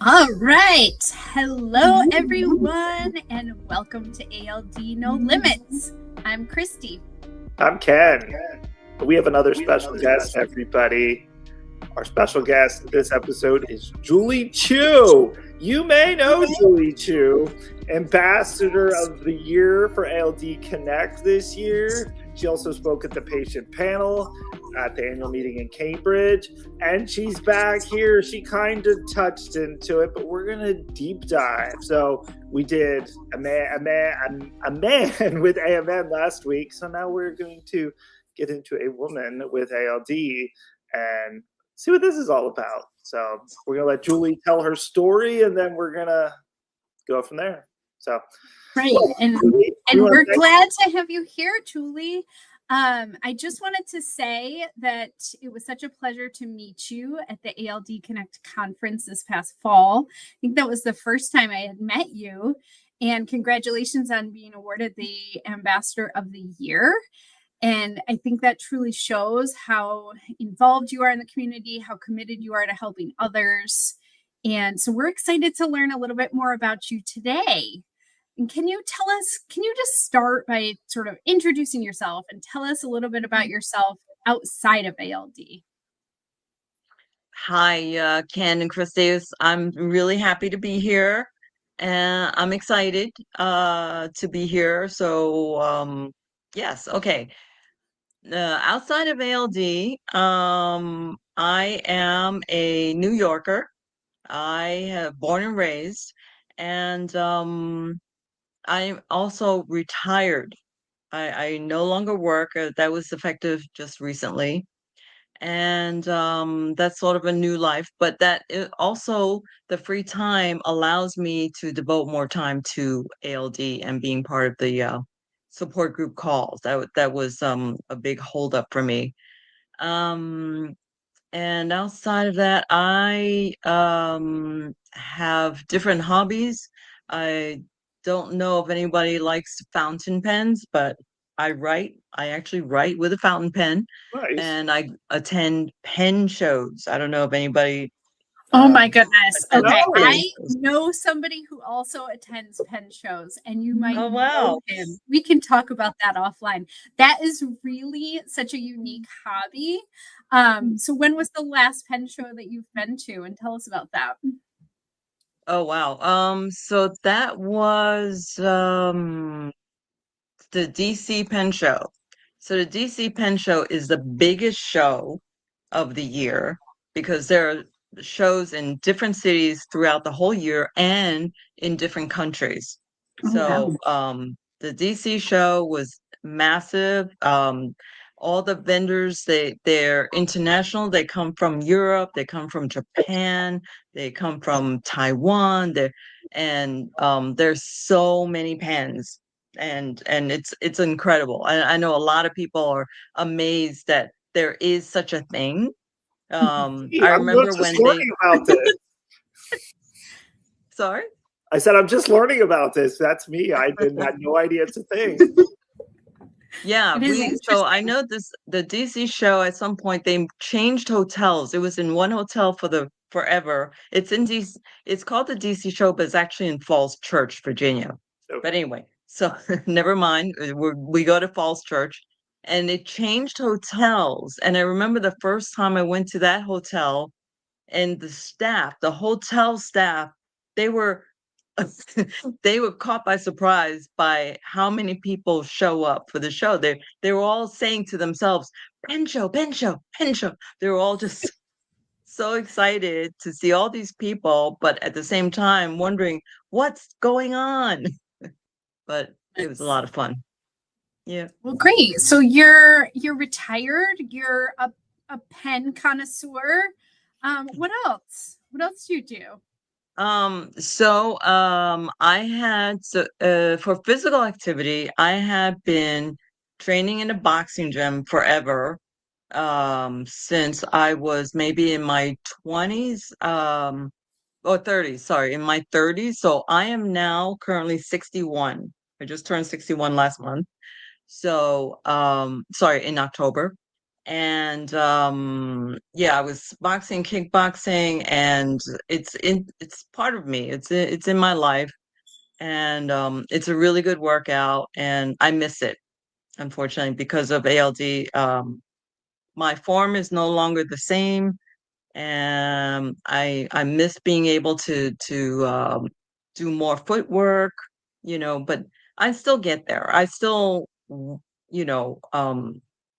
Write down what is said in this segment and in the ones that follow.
All right. Hello, everyone, and welcome to ALD No Limits. I'm Christie. I'm Ken. We have another special guest, everybody. Our special guest this episode is Julie Chu. You may know Julie Chu, Ambassador of the Year for ALD Connect this year. She also spoke at the patient panel at the annual meeting in Cambridge, and she's back here. She kind of touched into it, but we're going to deep dive. So we did a man with AMN last week, so now we're going to get into a woman with ALD and see what this is all about. So we're going to let Julie tell her story, and then we're going to go from there. So, right. And we're glad to have you here, Julie. I just wanted to say that it was such a pleasure to meet you at the ALD Connect conference this past fall. I think that was the first time I had met you. And congratulations on being awarded the Ambassador of the Year. And I think that truly shows how involved you are in the community, how committed you are to helping others. And so we're excited to learn a little bit more about you today. And can you just start by sort of introducing yourself and tell us a little bit about yourself outside of ALD? Hi, Ken and Christie. I'm really happy to be here, and I'm excited to be here. So, yes, okay. Outside of ALD, I am a New Yorker. I have born and raised, and I'm also retired. I no longer work. That was effective just recently. And that's sort of a new life, but also the free time allows me to devote more time to ALD and being part of the support group calls. That was a big holdup for me. Um, and outside of that, I have different hobbies. I don't know if anybody likes fountain pens, but I write. I actually write with a fountain pen. Nice. And I attend pen shows. I don't know if anybody. Oh my goodness. Okay. No. I know somebody who also attends pen shows, and you might know him. We can talk about that offline. That is really such a unique hobby. So when was the last pen show that you've been to? And tell us about that. Oh wow. So that was the DC Pen Show. So the DC Pen Show is the biggest show of the year because there are shows in different cities throughout the whole year and in different countries. So the DC show was massive. All the vendors, they're international. They come from Europe, they come from Japan, they come from Taiwan. There's so many pens. And it's incredible. I know a lot of people are amazed that there is such a thing. I remember when learning about this. Sorry? I said I'm just learning about this. That's me. I had no idea it's a thing. Yeah, so I know the DC show at some point they changed hotels. It was in one hotel for forever. It's in DC. It's called the DC show, but it's actually in Falls Church, Virginia. Okay. But anyway, so never mind. We go to Falls Church, and it changed hotels. And I remember the first time I went to that hotel, and the hotel staff, they were caught by surprise by how many people show up for the show. They were all saying to themselves, "Pen show, pen show, pen show." They were all just so excited to see all these people, but at the same time wondering what's going on. But it was a lot of fun. Yeah. Well, great. So you're retired. You're a pen connoisseur. What else? What else do you do? For physical activity, I had been training in a boxing gym forever, since I was maybe in my 20s, or 30s, sorry, in my 30s. So I am now currently 61. I just turned 61 last month. So, sorry, in October. And yeah, I was boxing, kickboxing, and it's part of me. It's in my life, and it's a really good workout, and I miss it, unfortunately, because of ALD. My form is no longer the same, and I miss being able to do more footwork, but I still get there. I still, you know,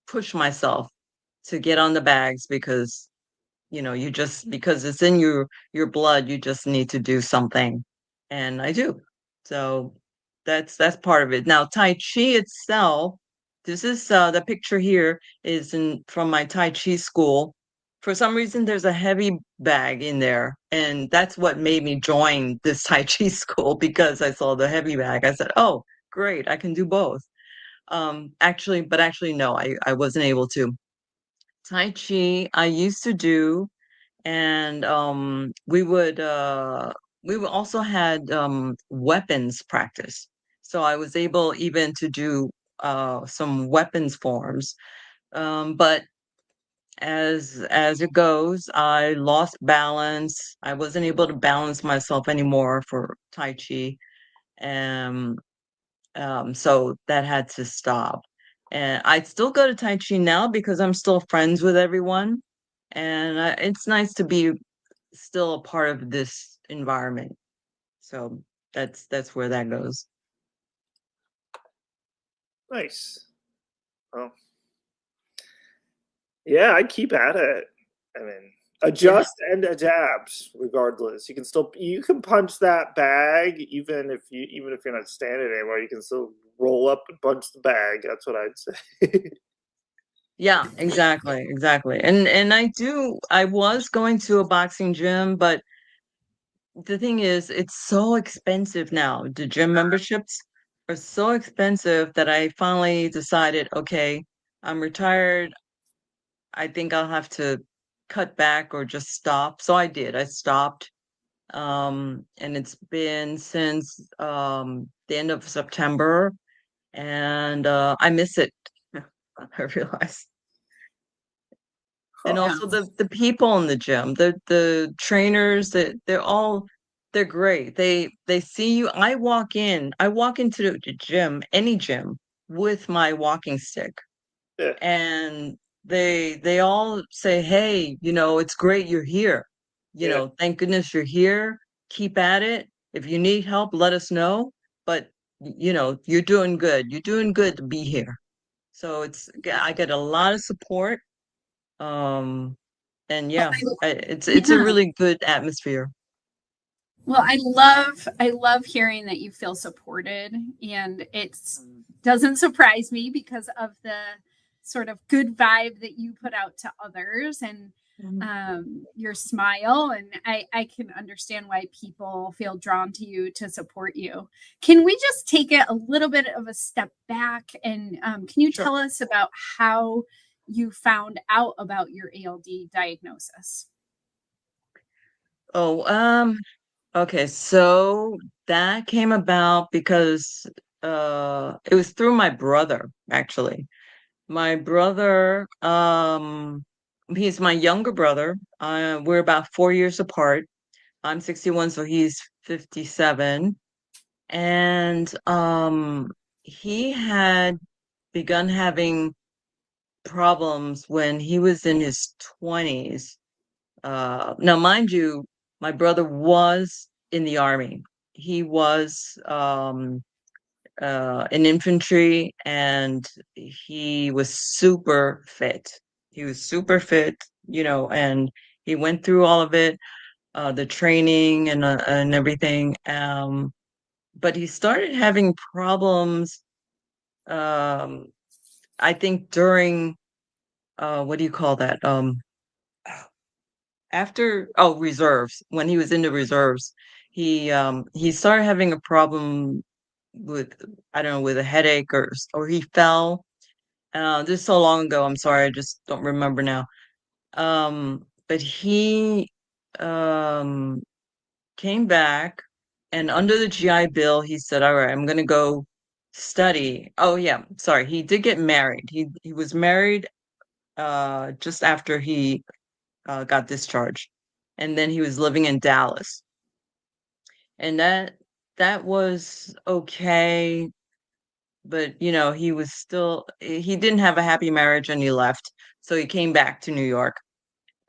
push myself to get on the bags because you just because it's in your blood, you just need to do something, and I do. So that's part of it. Now, Tai Chi itself, this is the picture here is in from my Tai Chi school. For some reason, there's a heavy bag in there, and that's what made me join this Tai Chi school because I saw the heavy bag. I said, "Oh, great, I can do both." Actually, no, I wasn't able to. Tai Chi, I used to do, and we would also had weapons practice. So I was able even to do some weapons forms. But as it goes, I lost balance. I wasn't able to balance myself anymore for Tai Chi. And so that had to stop. And I still go to Tai Chi now because I'm still friends with everyone. And it's nice to be still a part of this environment. So that's where that goes. Nice. Well, yeah, I'd keep at it. I mean, adjust and adapt regardless. You can punch that bag even if you're not standing anymore. You can still roll up and punch the bag. That's what I'd say. Yeah, exactly. And I was going to a boxing gym, but the thing is it's so expensive now. The gym memberships are so expensive that I finally decided, okay, I'm retired. I think I'll have to cut back or just stop. So I did. I stopped. And it's been since the end of September, and I miss it. I realize. And Huh. also the people in the gym, the trainers, that they're great. They see you. I walk into the gym, any gym, with my walking stick, Yeah, and they all say, "Hey, it's great you're here. yeah. Thank goodness you're here. Keep at it. If you need help, let us know. But you're doing good. You're doing good to be here." So I get a lot of support. And yeah, it's a Yeah. really good atmosphere. Well, I love hearing that you feel supported, and it doesn't surprise me because of the sort of good vibe that you put out to others, and Mhm. your smile, and I can understand why people feel drawn to you to support you. Can we just take it a little bit of a step back, and can you Sure. tell us about how you found out about your ALD diagnosis? Oh, okay. So that came about because it was through my brother, actually. My brother, he's my younger brother. We're about 4 years apart. I'm 61, so he's 57. And he had begun having problems when he was in his 20s. Now, mind you, my brother was in the army. He was in infantry, and he was super fit. He was super fit, and he went through all of it, the training and everything. But he started having problems. Um, I think during what do you call that? After reserves, when he was in the reserves, he started having a problem with, I don't know, with a headache, or he fell. This is so long ago, I'm sorry, I just don't remember now. But he um came back, and under the GI Bill he said, all right, I'm gonna go study. Oh yeah, sorry, he did get married. He was married just after he got discharged, and then he was living in Dallas, and that was okay, but he didn't have a happy marriage, and he left, so he came back to New York,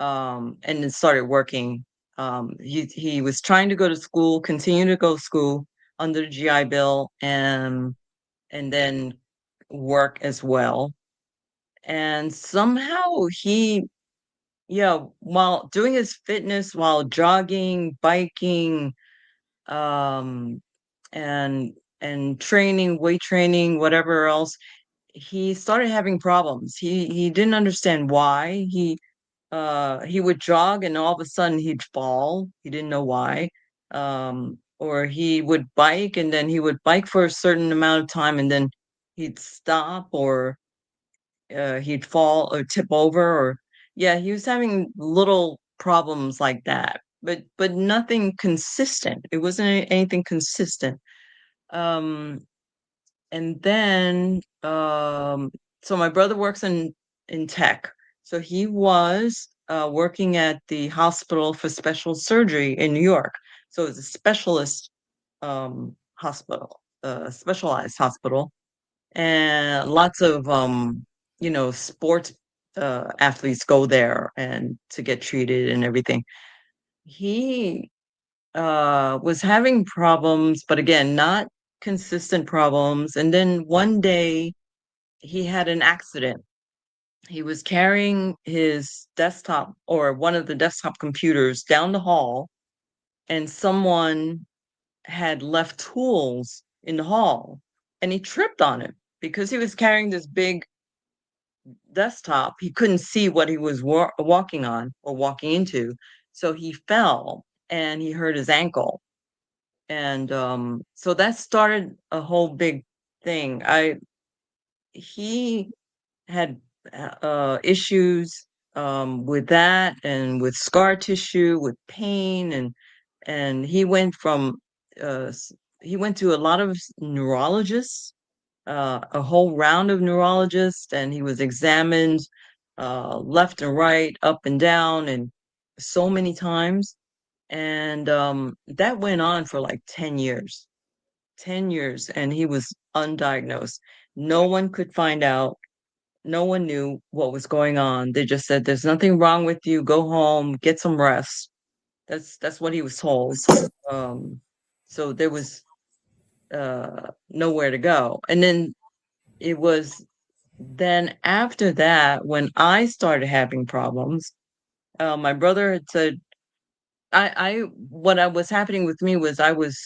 and then started working. He was trying to go to school, continue to go to school under the GI Bill, and then work as well. And somehow while doing his fitness, while jogging, biking, um, and training, weight training, whatever else, he started having problems. He didn't understand why. He would jog and all of a sudden he'd fall. He didn't know why. Or he would bike and then he would bike for a certain amount of time and then he'd stop, or he'd fall or tip over, or yeah, he was having little problems like that, but nothing consistent. It wasn't anything consistent. Um, and then so my brother works in tech. So he was working at the hospital for special surgery in New York. So it's a specialist hospital, specialized hospital, and lots of sports athletes go there and to get treated and everything. He was having problems, but again, not consistent problems. And then one day he had an accident. He was carrying his desktop, or one of the desktop computers, down the hall, and someone had left tools in the hall, and he tripped on it because he was carrying this big desktop. He couldn't see what he was walking on or walking into, so he fell and he hurt his ankle. And so that started a whole big thing. I He had issues with that, and with scar tissue, with pain, and he went to a lot of neurologists, a whole round of neurologists, and he was examined left and right, up and down, and so many times. And that went on for like 10 years. 10 years, and he was undiagnosed. No one could find out. No one knew what was going on. They just said, "There's nothing wrong with you. Go home, get some rest." That's what he was told. Um, so there was nowhere to go. And then it was then after that when I started having problems. My brother had said, I what I was happening with me was I was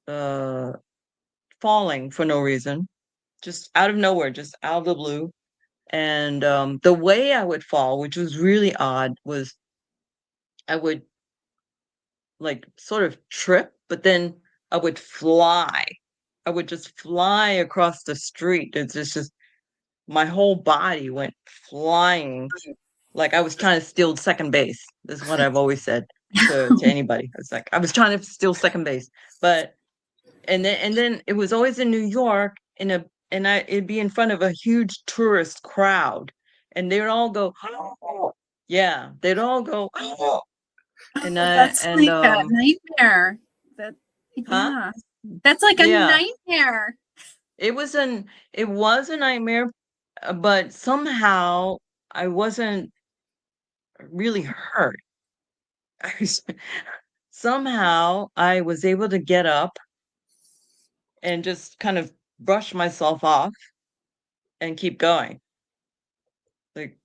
uh, falling for no reason, just out of nowhere, just out of the blue. And the way I would fall, which was really odd, was I would like sort of trip, but then I would fly. I would just fly across the street. It's just my whole body went flying, like I was trying to steal second base. This is what I've always said to anybody. I was like, I was trying to steal second base. But and then it was always in New York, it'd be in front of a huge tourist crowd, and they'd all go, "Oh." Yeah, they'd all go, "Oh." And That's like a nightmare. That huh? Yeah, that's like a Yeah, nightmare. it was a nightmare, but somehow I wasn't really hurt. I was, somehow I was able to get up and just kind of brush myself off and keep going. Like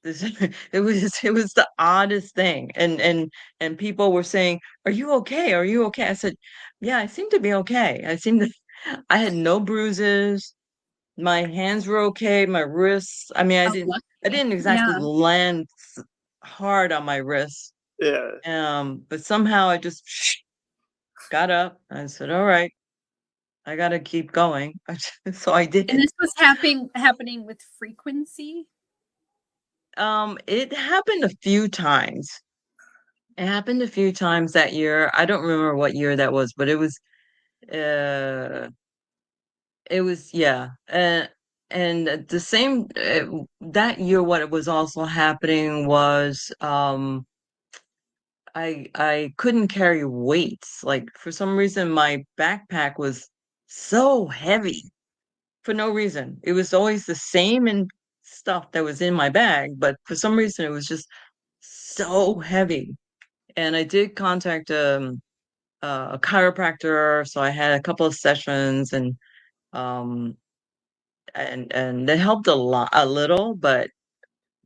this, it was the oddest thing. And people were saying, "Are you okay? Are you okay?" I said, "Yeah, I seem to be okay. I had no bruises. My hands were okay, my wrists. I mean, Oh, I lucky. didn't exactly Yeah. land hard on my wrists. Yeah. But somehow I just got up. I said, "All right, I gotta keep going." So I And did. this was happening with frequency? It happened a few times. It happened a few times that year. I don't remember what year that was, but uh, it was, yeah. and the same that year, what was also happening was I couldn't carry weights. Like for some reason, my backpack was so heavy for no reason. It was always the same and stuff that was in my bag, but for some reason, it was just so heavy. And I did contact a chiropractor, so I had a couple of sessions, um and they helped a little, but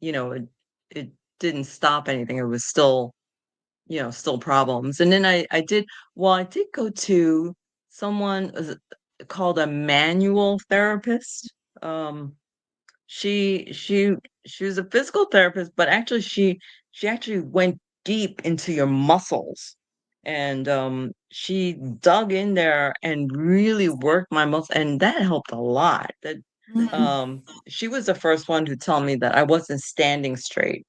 it didn't stop anything. It was still, still problems. And then I did go to someone called a manual therapist. Um, she was a physical therapist, but actually she actually went deep into your muscles. And she dug in there and really worked my muscles, and that helped a lot. That she was the first one to tell me that I wasn't standing straight.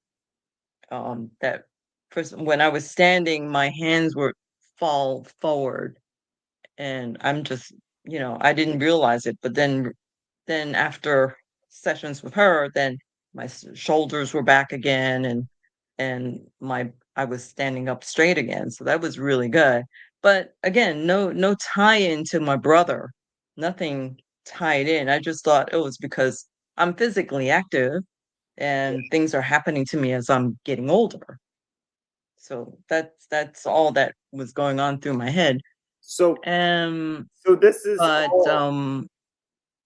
That first, when I was standing, my hands would fall forward, and I'm just, I didn't realize it. But then after sessions with her, then my shoulders were back again, and my I was standing up straight again. So that was really good. But again, no tie in to my brother, nothing tied in. I just thought it was because I'm physically active and things are happening to me as I'm getting older. So that's all that was going on through my head. So, Um, so this is but all.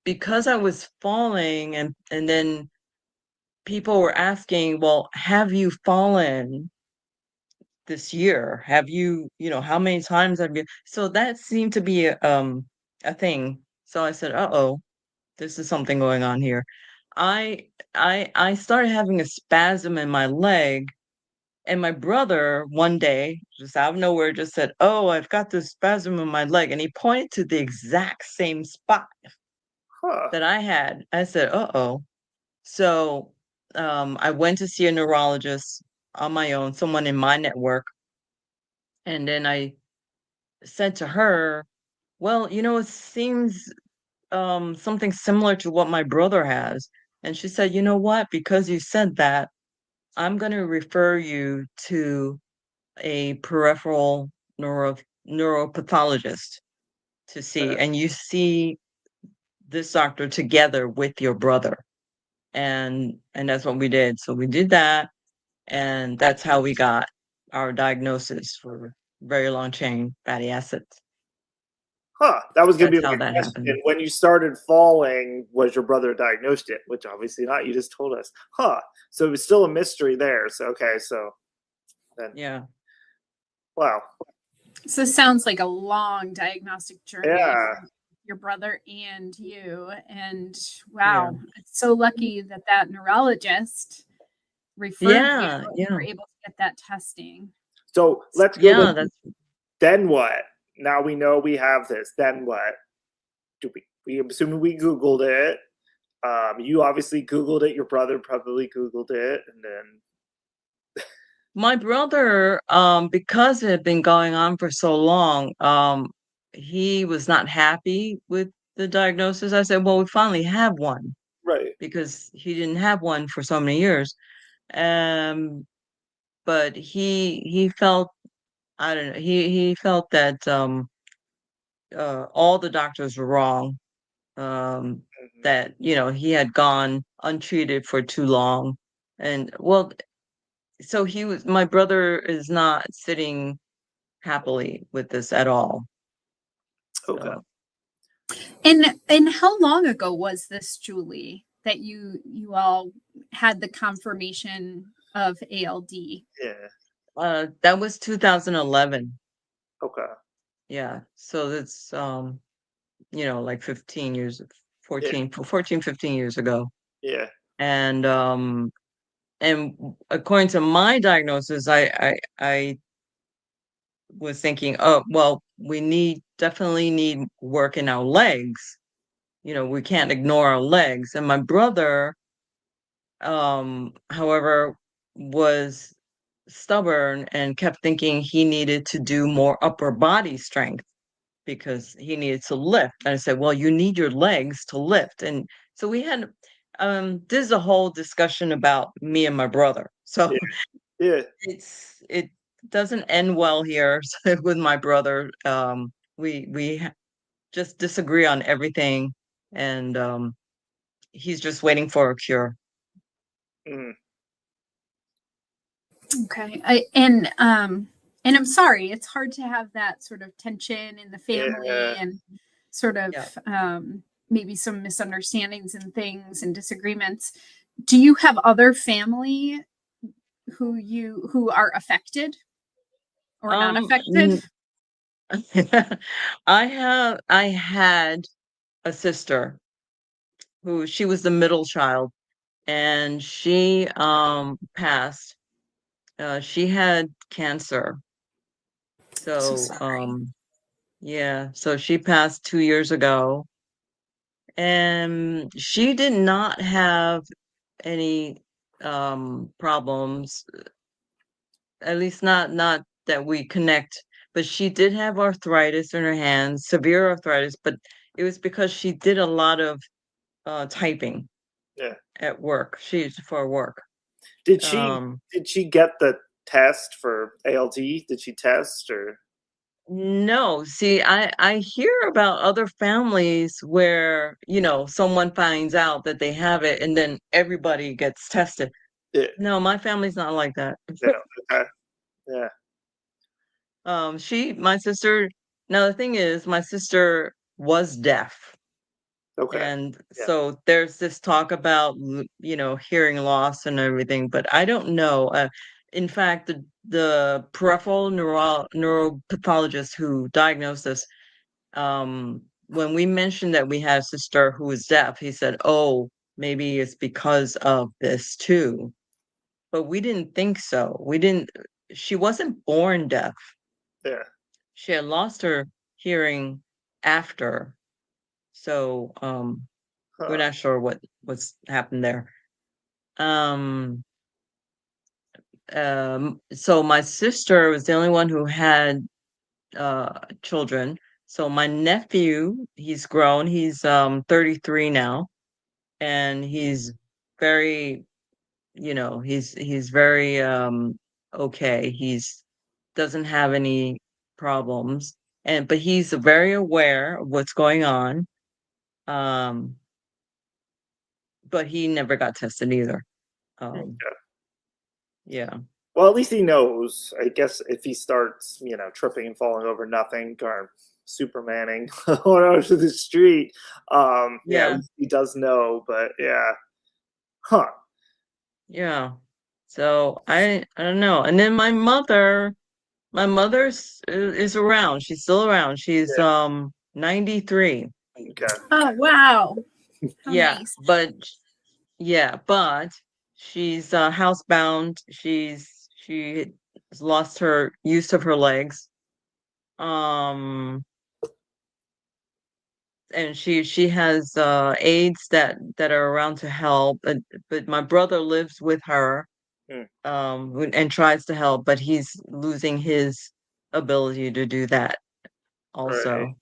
because I was falling, and then people were asking, well, have you fallen this year? Have you, how many times have you? So that seemed to be a thing. So I said, uh-oh, this is something going on here. I I started having a spasm in my leg, and my brother one day, just out of nowhere, just said, "Oh, I've got this spasm in my leg," and he pointed to the exact same spot Huh. that I had. I said, "Uh-oh." So I went to see a neurologist on my own, someone in my network, and then I said to her, "Well, it seems something similar to what my brother has." And she said, "You know what? Because you said that, I'm going to refer you to a peripheral neuro neuropathologist to see, and you see this doctor together with your brother." And that's what we did. So we did that, and that's how we got our diagnosis for very long chain fatty acids. Huh. That was going to That's be how my that happened. question. When you started falling, was your brother diagnosed it? Which obviously not. You just told us. Huh. So it was still a mystery there. So, okay. So then, Yeah. wow. So sounds like a long diagnostic journey Yeah. for your brother and you. And Yeah. wow, it's so lucky that that neurologist referred you Yeah. and you Yeah. were able to get that testing. So let's go Yeah. to then what? Now we know we have this. Then what? Do we assuming we Googled it. You obviously Googled it. Your brother probably Googled it, and then My brother, because it had been going on for so long, he was not happy with the diagnosis. I said, well, we finally have one, right. because he didn't have one for so many years. Um, but he felt, I don't know, he felt that all the doctors were wrong. Mhm. That he had gone untreated for too long, and well, so my brother is not sitting happily with this at all. Okay. So And how long ago was this, Julie, that you all had the confirmation of ALD? Yeah. that was 2011. Okay. Yeah. So that's like 15 years, Yeah. 15 years ago. Yeah. And and according to my diagnosis, I was thinking, oh, well, we definitely need work in our legs. We can't ignore our legs. And my brother, however, was stubborn and kept thinking he needed to do more upper body strength because he needed to lift. And I said, well, you need your legs to lift. And So we had this is a whole discussion about me and my brother. So Yeah. it doesn't end well here with my brother. We just disagree on everything, and he's just waiting for a cure. Mm. Okay. And I'm sorry, it's hard to have that sort of tension in the family and sort of maybe some misunderstandings and things and disagreements. Do you have other family who are affected or not affected? I had a sister who she was the middle child, and she passed. She had cancer. So yeah, so she passed 2 years ago, and she did not have any problems, at least not that we connect, but she did have arthritis in her hands, severe arthritis, but it was because she did a lot of typing at work. For work. Did she get the test for ALD? Did she test or? No, see, I hear about other families where, someone finds out that they have it and then everybody gets tested. Yeah. No, my family's not like that. Yeah. Okay. Yeah. My sister, now the thing is, my sister was deaf. Okay. And so there's this talk about, hearing loss and everything, but I don't know. In fact, the peripheral neuropathologist who diagnosed us, when we mentioned that we had a sister who was deaf, he said, "Oh, maybe it's because of this too." But we didn't think so. She wasn't born deaf. Yeah. She had lost her hearing after. So, we're not sure what's happened there. So my sister was the only one who had children. So my nephew, he's grown. He's 33 now, and he's very, he's very okay. He's doesn't have any problems, but he's very aware of what's going on. But he never got tested either. Yeah. Well, at least he knows. I guess if he starts, tripping and falling over nothing, or Supermaning on out to the street, he does know. But yeah, yeah. So I don't know. And then my mother's is around. She's still around. She's 93. Okay. Oh wow. How nice. But she's housebound. She has lost her use of her legs. And she has aides that are around to help, but my brother lives with her and tries to help, but he's losing his ability to do that also.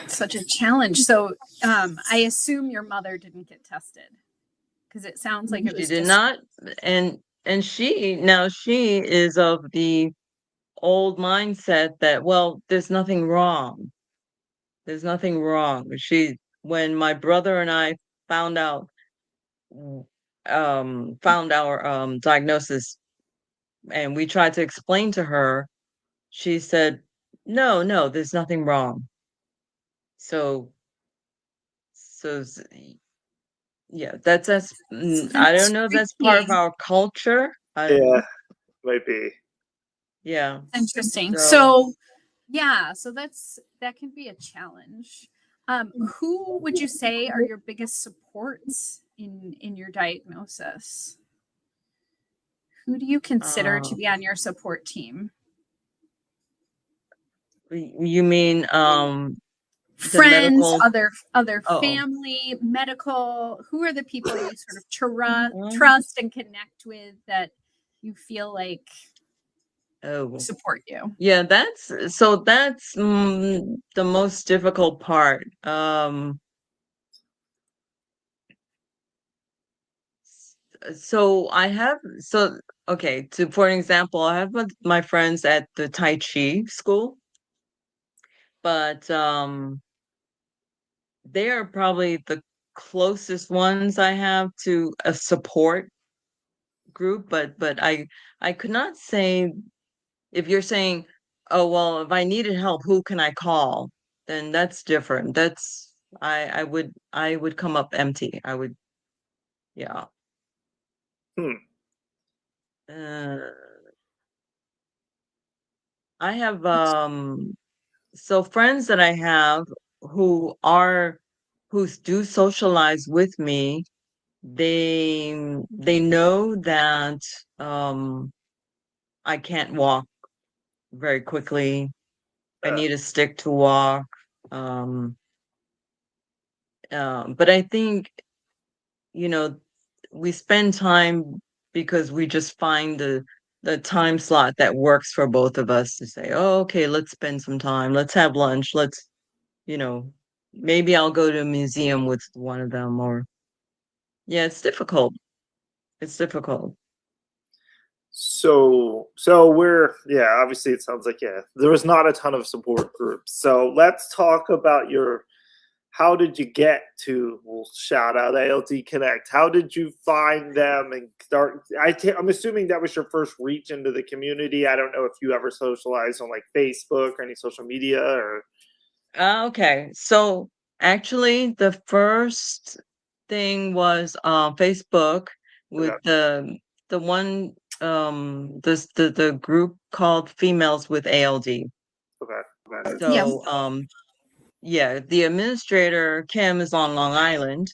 Such a challenge. So I assume your mother didn't get tested, because it sounds like it was She did not, and she is of the old mindset that, well, there's nothing wrong. There's nothing wrong. When my brother and I found our diagnosis, and we tried to explain to her, she said, no, there's nothing wrong. So yeah, that's I don't know if that's part of our culture. Yeah, might be. Yeah. Interesting. So that can be a challenge. Who would you say are your biggest supports in your diagnosis? Who do you consider to be on your support team? You mean friends, other family, medical? Who are the people you sort of trust and connect with that you feel like support you? Yeah, that's the most difficult part. So okay, for an example, I have my friends at the Tai Chi school, but they are probably the closest ones I have to a support group, but I could not say, if you're saying, oh well, if I needed help, who can I call? Then that's different. That's I would come up empty. I would, yeah. Uh, I have so friends that I have who are who do socialize with me, they know that I can't walk very quickly. I need a stick to walk. Um, but I think, you know, we spend time because we just find the time slot that works for both of us to say, oh, okay, let's spend some time. Let's have lunch. Let's, you know, maybe I'll go to a museum with one of them, or yeah, it's difficult. It's difficult. So obviously it sounds like, there was not a ton of support groups. So let's talk about how did you get to, we'll shout out ALD Connect. How did you find them and start? I'm assuming that was your first reach into the community. I don't know if you ever socialized on like Facebook or any social media or. Okay. So actually the first thing was Facebook with the one the group called Females with ALD. Okay. So yeah, the administrator Kim is on Long Island,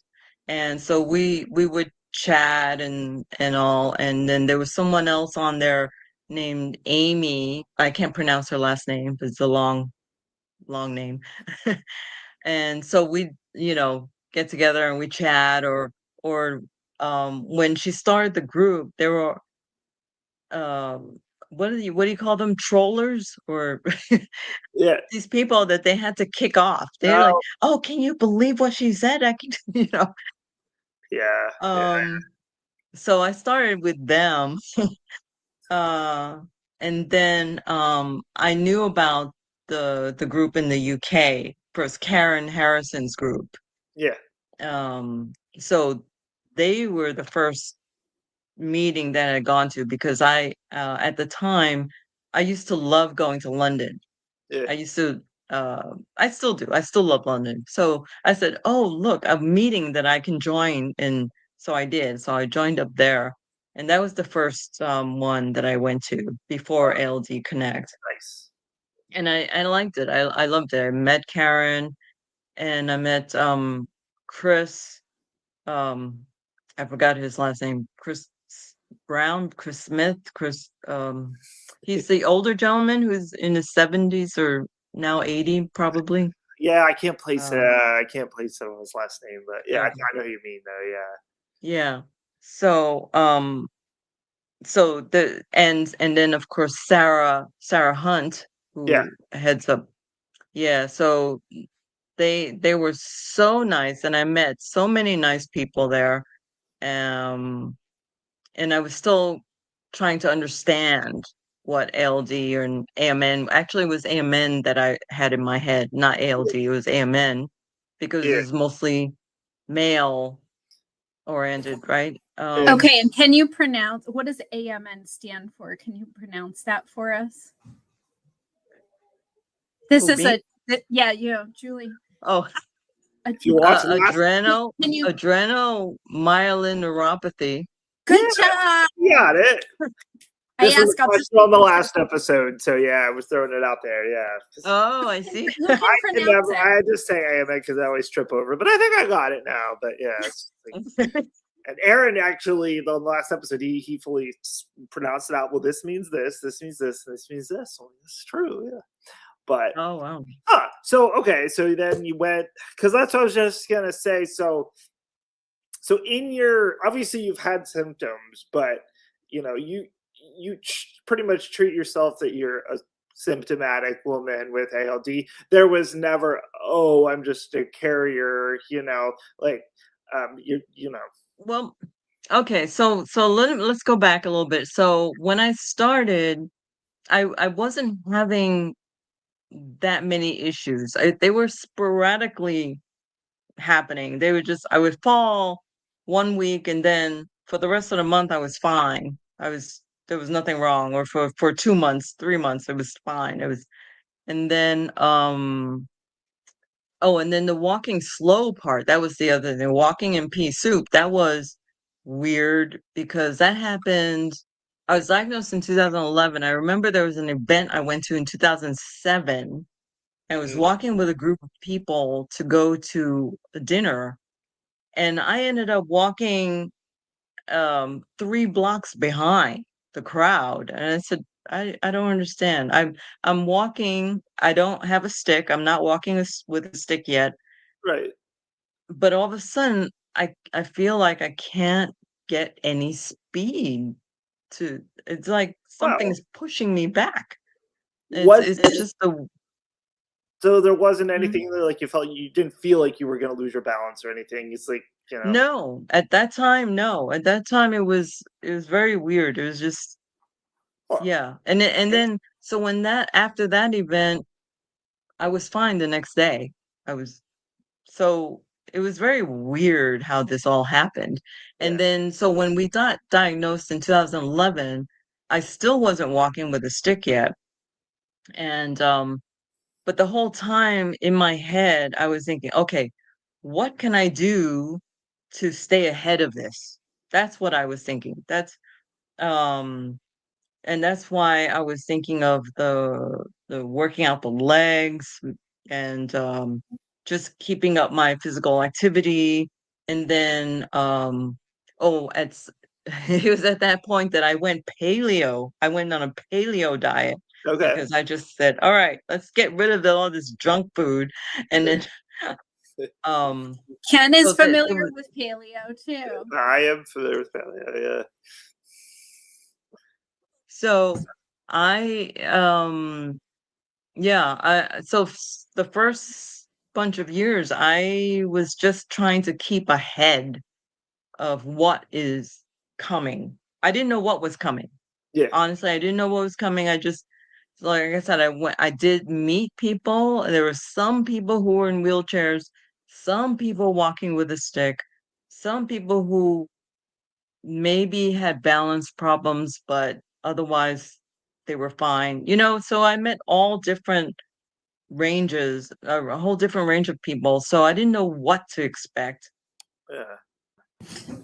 and so we would chat and all, and then there was someone else on there named Amy. I can't pronounce her last name, but it's a long name. And so we, get together and we chat, or when she started the group, there were what do you call them, trollers, or Yeah. these people that they had to kick off. They're like, oh, can you believe what she said? I can, Yeah. So I started with them. And then I knew about the group in the UK, first Karen Harrison's group. Yeah. So they were the first meeting that I had gone to, because I at the time I used to love going to London. Yeah. I used to I still do. I still love London. So I said, oh, look, a meeting that I can join. And so I did. So I joined up there. And that was the first one that I went to before ALD Connect. Nice. And I liked it. I loved it. I met Karen, and I met Chris. I forgot his last name. Chris Brown, Chris Smith, he's the older gentleman who's in his 70s, or now 80 probably. Yeah, I can't place someone's last name, but yeah, Okay. I know who you mean though. Yeah. Yeah. So and then of course Sarah Hunt, who heads up. Yeah, so they were so nice, and I met so many nice people there. And I was still trying to understand what ALD or AMN. Actually, it was AMN that I had in my head, not ALD. It was AMN, because it's mostly male oriented, right? Okay, and can you pronounce, what does AMN stand for? Can you pronounce that for us? This is Julie. Oh, adrenomyeloneuropathy. Good job. You got it. This was a question on the last episode, so I was throwing it out there. Yeah. Oh, I see. I just say AMN because I always trip over, but I think I got it now. But yeah. And Aaron, actually, the last episode, he fully pronounced it out. Well, this means this, this means this, this means this. Well, this is true, yeah. But oh wow. So okay, so then you went, because that's what I was just gonna say. So in your, obviously you've had symptoms, but you you pretty much treat yourself that you're a symptomatic woman with ALD. There was never, oh, I'm just a carrier, like you know. Well, okay, so let's go back a little bit. So when I started, I wasn't having that many issues. They were sporadically happening. They would just I would fall one week, and then for the rest of the month I was fine. There was nothing wrong. Or for 2 months, 3 months, it was fine. It was and then oh, and then the walking slow part, that was the other thing. Walking in pea soup, that was weird because that happened. I was diagnosed in 2011. I remember there was an event I went to in 2007. I was walking with a group of people to go to a dinner, and I ended up walking 3 blocks behind the crowd. And I said, I don't understand. I'm walking, I don't have a stick. I'm not walking with a stick yet. Right. But all of a sudden I feel like I can't get any speed it's like something is pushing me back. It's just the So there wasn't Mhm. anything that, like, you didn't feel like you were gonna lose your balance or anything. It's like, No, at that time, no. At that time it was very weird. It was just well, yeah. And then so when that after that event, I was fine the next day. I was so it was very weird how this all happened. yeah, And then so when we got diagnosed in 2011, I still wasn't walking with a stick yet. And but the whole time in my head, I was thinking, okay, what can I do to stay ahead of this? That's what I was thinking. Um and that's why I was thinking of the working out the legs and just keeping up my physical activity. And then oh, it was at that point that I went paleo. I went on a paleo diet okay. because I just said, all right, let's get rid of all this junk food. And then um Ken is so that familiar with paleo too. I am familiar with that. Yeah, so I yeah, the first bunch of years I was just trying to keep ahead of what is coming. I didn't know what was coming. yeah, Honestly, I didn't know what was coming. I just like I said, I did meet people. There were some people who were in wheelchairs, some people walking with a stick, some people who maybe had balance problems, but otherwise they were fine. So I met all different ranges, a whole different range of people. So I didn't know what to expect. yeah,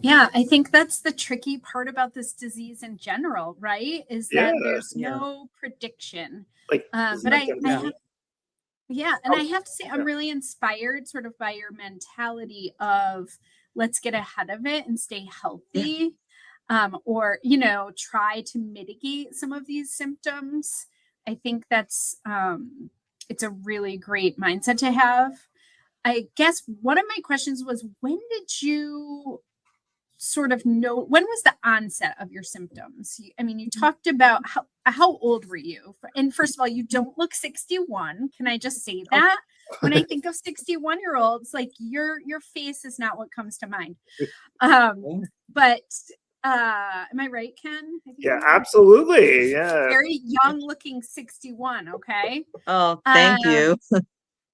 Yeah, I think that's the tricky part about this disease in general, right? Is yeah. that there's Yeah. no prediction. Like, But I Yeah. have, yeah, and I have to say, I'm yeah, really inspired sort of by your mentality of let's get ahead of it and stay Yeah. healthy, or try to mitigate some of these symptoms. I think that's it's a really great mindset to have. I guess one of my questions was, when did you sort of know, when was the onset of your symptoms? I mean, you talked about how old were you? And first of all, you don't look 61. Can I just say Oh, that? When I think of 61-year-olds, like your face is not what comes to mind. oh, But am I right, Ken? I think yeah, I'm absolutely. Yeah, very young looking 61, okay? oh, thank Um, you.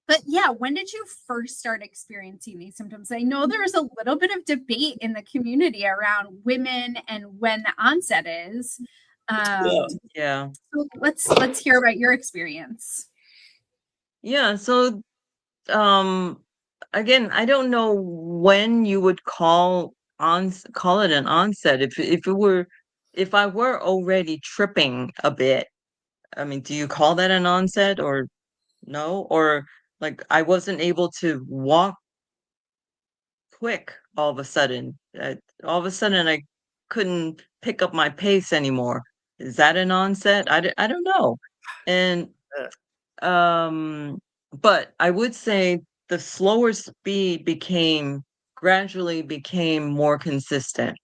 but yeah, when did you first start experiencing these symptoms? I know there was a little bit of debate in the community around women and when the onset is. Yeah. So let's hear about your experience. Yeah. So um again, I don't know when you would call it an onset. If I were already tripping a bit, I mean, do you call that an onset or no? Or like I wasn't able to walk quick all of a sudden. All of a sudden, I couldn't pick up my pace anymore. Is that an onset? I don't know. And yeah, um, but I would say the slower speed gradually became more consistent.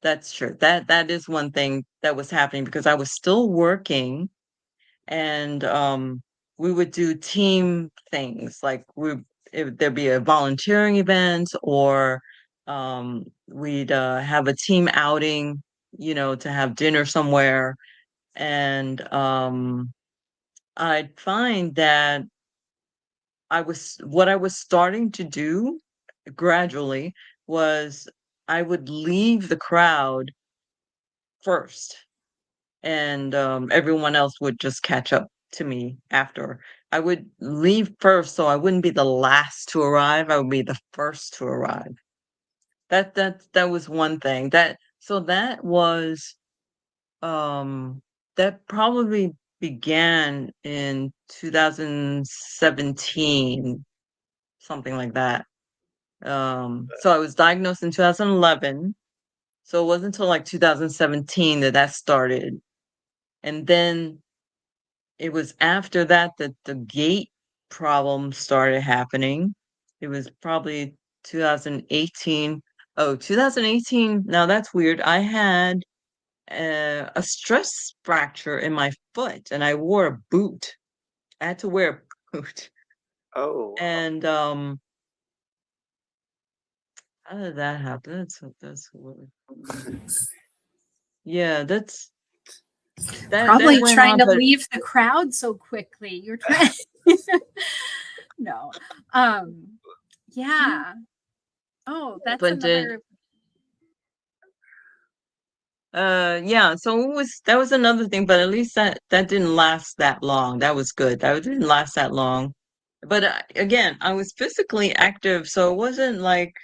That's true. That is one thing that was happening because I was still working, and we would do team things like there'd be a volunteering event, or we'd have a team outing, to have dinner somewhere. And I'd find that what I was starting to do gradually was I would leave the crowd first, and everyone else would just catch up to me after. I would leave first, so I wouldn't be the last to arrive. I would be the first to arrive. That was one thing. That was that probably began in 2017, something like that. So I was diagnosed in 2011. So it wasn't until like 2017 that started. And then it was after that that the gait problem started happening. It was probably 2018. Oh, 2018. Now that's weird. I had a stress fracture in my foot, and I wore a boot. I had to wear a boot. Oh, wow. And how did that happen? That's weird. Yeah, that Probably went trying on, to but leave the crowd so quickly. You're trying. No. Yeah. Oh, that's but did another. yeah, so that was another thing, but at least that didn't last that long. That was good. That didn't last that long. But again, I was physically active, so it wasn't like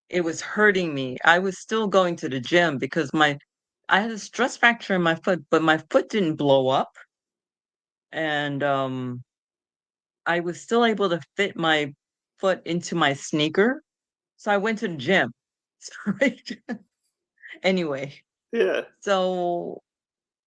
it was hurting me. I was still going to the gym because I had a stress fracture in my foot, but my foot didn't blow up, and I was still able to fit my foot into my sneaker. So I went to the gym. Anyway, Yeah. so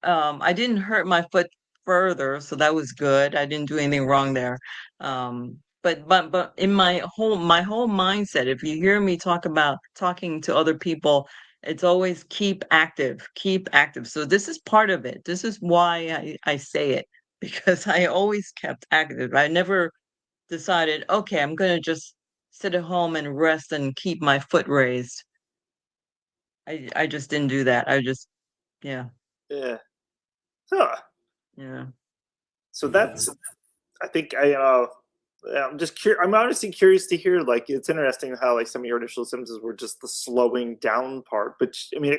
I didn't hurt my foot further, so that was good. I didn't do anything wrong there. But in my whole mindset, if you hear me talk about talking to other people, it's always keep active, keep active. So this is part of it. This is why I say it, because I always kept active. I never decided, okay, I'm gonna just sit at home and rest and keep my foot raised. I just didn't do that. Yeah, Yeah. Huh. yeah. So that's, I think I'm just curious. I'm honestly curious to hear. Like, it's interesting how like some of your initial symptoms were just the slowing down part. But I mean,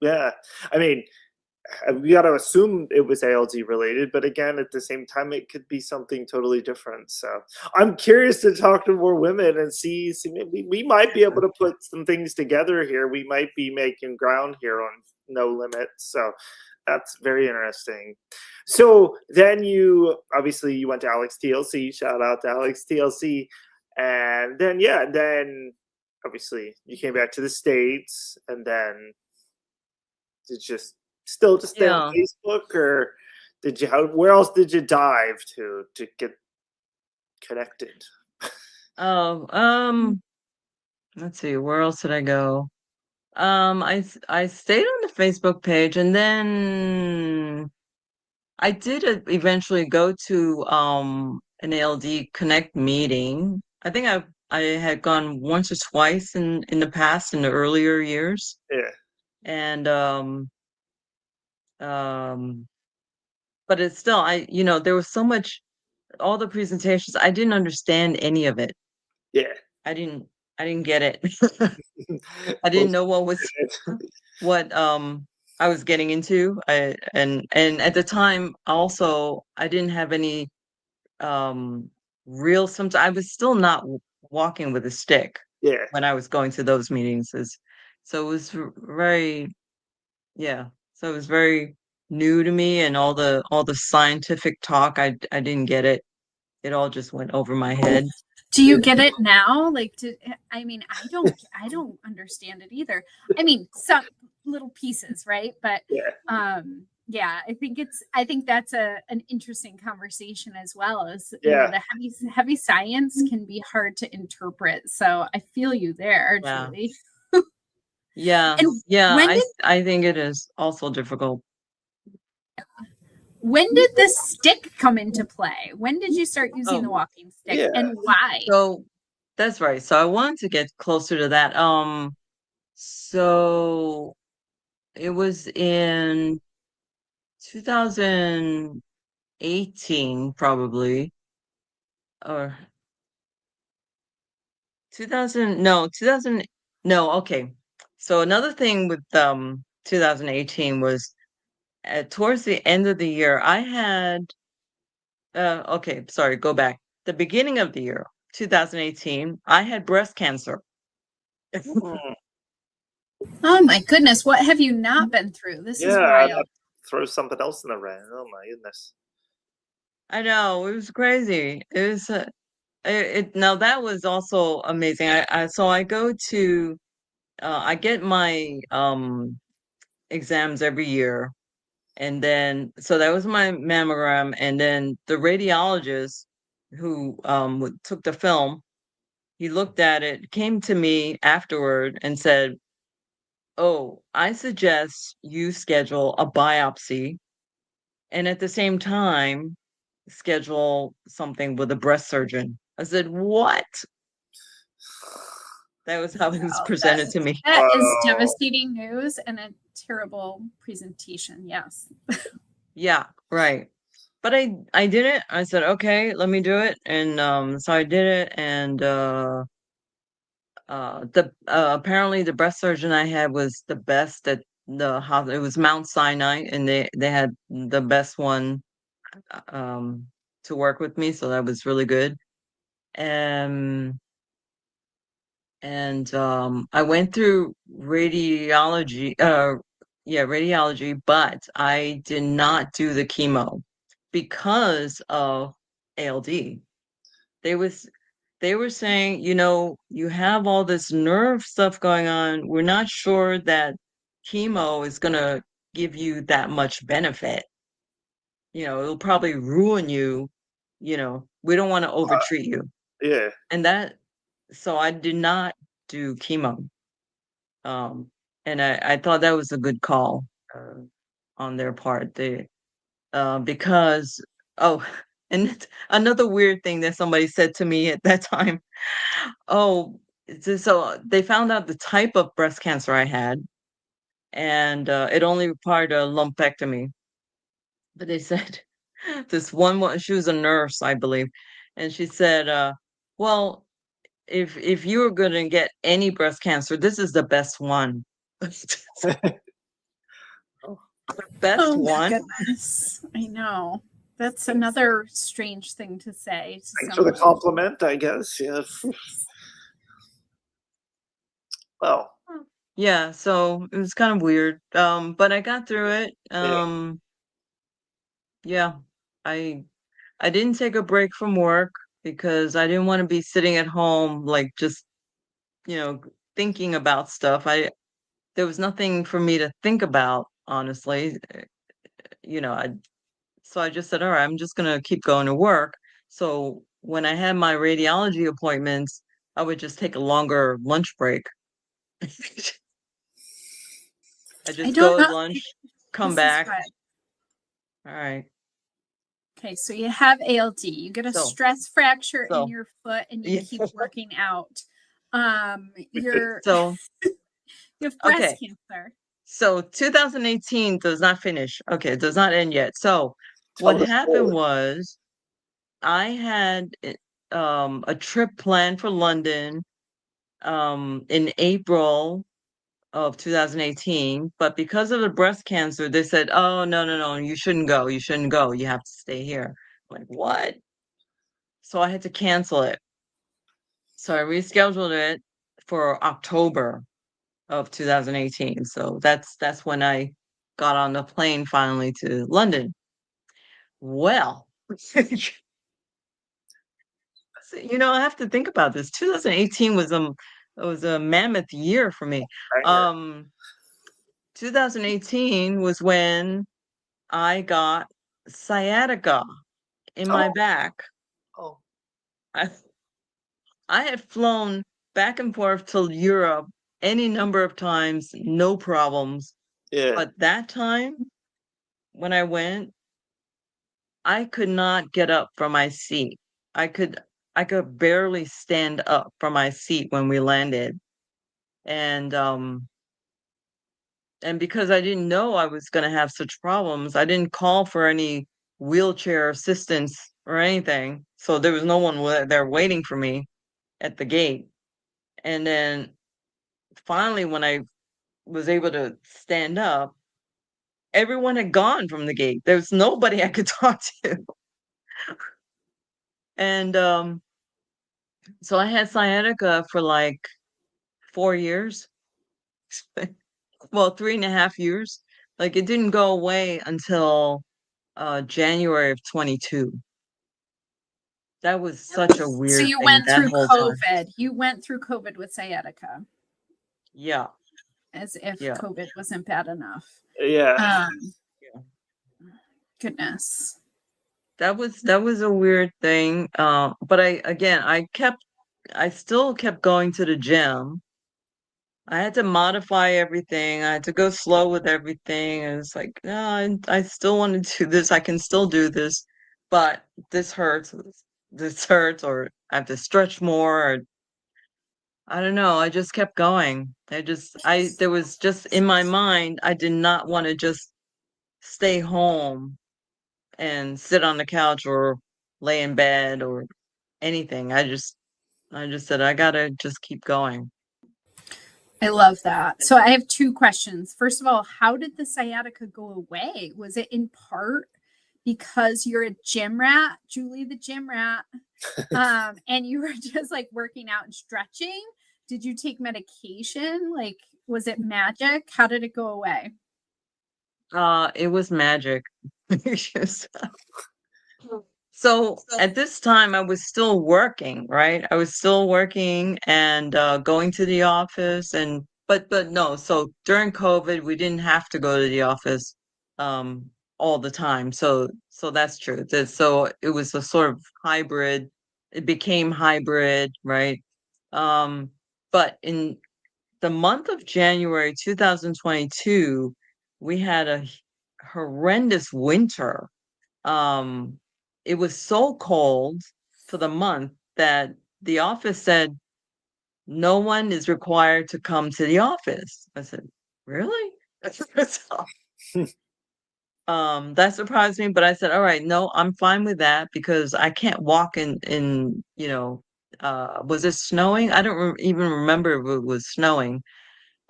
yeah. I mean, we got to assume it was ALD related, but again, at the same time, it could be something totally different. So I'm curious to talk to more women and see maybe we might be able to put some things together here. We might be making ground here on No Limit. So that's very interesting. So then you obviously you went to Alex TLC. Shout out to Alex TLC, and then obviously you came back to the States, and then it's just stay on Yeah. Facebook, or where else did you dive to get connected? Oh, let's see, where else did I go? I stayed on the Facebook page, and then I did eventually go to an ALD Connect meeting. I think I had gone once or twice in the past, in the earlier years. Yeah, And um but it's still, there was so much, all the presentations, I didn't understand any of it. yeah. I didn't I didn't get it. I didn't Most know what I was getting into. And at the time also I didn't have any um real symptoms. I was still not walking with a stick yeah, when I was going to those meetings. So it was very, yeah. So it was very new to me, and all the scientific talk, I didn't get it. It all just went over my head. Do you get it now? Like, I mean, I don't understand it either. I mean, some little pieces, right? But yeah, yeah, I think that's an interesting conversation as well. As yeah. the heavy science can be hard to interpret. So I feel you there, Yeah. Julie. Yeah. And Yeah. when did I think it is also difficult. the stick come into play? When did you start using the walking stick, and why? So that's right. So I wanted to get closer to that. So it was in 2018, probably, or 2000, no, 2000, no, okay. So another thing with 2018 was towards the end of the year, I had okay, sorry, go back. The beginning of the year, 2018, I had breast cancer. Oh my goodness, what have you not been through? This is wild. Throw something else in the ring. Oh my goodness. I know, it was crazy. It was now that was also amazing. So I go to I get my exams every year, and then so that was my mammogram, and then the radiologist who took the film, he looked at it, came to me afterward and said, "Oh, I suggest you schedule a biopsy and at the same time schedule something with a breast surgeon." I said, "What?" That was how it was presented to me. That is devastating news and a terrible presentation. Yes. Yeah, right. But I did it. I said, "Okay, let me do it." And so I did it, and the apparently the breast surgeon I had was the best at the hospital. It was Mount Sinai, and they had the best one um to work with me, so that was really good. Um and I went through radiology, radiology, but I did not do the chemo because of ALD. They was they were saying, you have all this nerve stuff going on. We're not sure that chemo is gonna give you that much benefit. It'll probably ruin you. We don't want to overtreat you. Yeah. And so I did not do chemo. And I thought that was a good call on their part. Because, oh, and another weird thing that somebody said to me at that time, oh, so they found out the type of breast cancer I had, and it only required a lumpectomy. But they said this one, she was a nurse, I believe, and she said, well, if you were going to get any breast cancer, this is the best one. Best one. Goodness. I know. That's another strange thing to say. Thanks for the compliment, I guess. Yes. Well. Yeah, so it was kind of weird. But I got through it. Yeah. I didn't take a break from work because I didn't want to be sitting at home like just, thinking about stuff. There was nothing for me to think about, honestly. So I just said, all right, I'm just gonna keep going to work. So when I had my radiology appointments, I would just take a longer lunch break. I just go at lunch, come back. All right. Okay, so you have ALD. You get a stress fracture in your foot, and you keep working out. You have breast cancer. So 2018 does not finish. Okay, it does not end yet. So what happened was I had a trip planned for London in April of 2018, but because of the breast cancer, they said, "Oh, no, no, no, you shouldn't go. You shouldn't go. You have to stay here." I'm like, what? So I had to cancel it. So I rescheduled it for October of 2018. So that's when I got on the plane finally to London. Well, I have to think about this. 2018 was a mammoth year for me. 2018 was when I got sciatica in my back. Oh. I had flown back and forth to Europe any number of times, no problems. Yeah. But that time when I went, I could not get up from my seat. I could barely stand up from my seat when we landed. And because I didn't know I was going to have such problems, I didn't call for any wheelchair assistance or anything. So there was no one there waiting for me at the gate. And then finally, when I was able to stand up, everyone had gone from the gate. There was nobody I could talk to. And so I had sciatica for like 4 years. Well, 3.5 years. Like it didn't go away until January of 22. That was such a So weird you thing went that through whole time. COVID. You went through COVID with sciatica, Yeah, as if yeah, COVID wasn't bad enough. Yeah. yeah. Goodness. That was a weird thing. But I still kept going to the gym. I had to modify everything. I had to go slow with everything. And it's like, no, I still want to do this. I can still do this, but this hurts. This hurts, or I have to stretch more, or I don't know. I just kept going. There was just in my mind, I did not want to just stay home and sit on the couch or lay in bed or anything. I just said, I gotta just keep going. I love that. So I have two questions. First of all, how did the sciatica go away? Was it in part because you're a gym rat, Julie the gym rat, and you were just like working out and stretching? Did you take medication? Like, was it magic? How did it go away? It was magic. So at this time, I was still working, right? I was still working and going to the office, and but no. So during COVID, we didn't have to go to the office all the time. So that's true. So it was a sort of hybrid. It became hybrid, right? Um, but in the month of January 2022, we had a horrendous winter. um it was so cold for the month that the office said no one is required to come to the office. I said, really? So, that surprised me, but I said, all right, no, I'm fine with that because I can't walk in was it snowing? I don't even remember if it was snowing.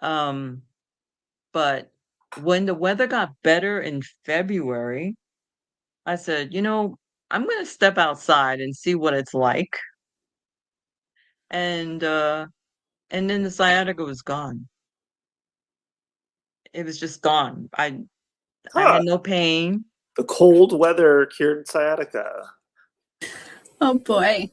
um but when the weather got better in February, I said, I'm going to step outside and see what it's like. And then the sciatica was gone. It was just gone. I Huh. had no pain. The cold weather cured sciatica. Oh boy.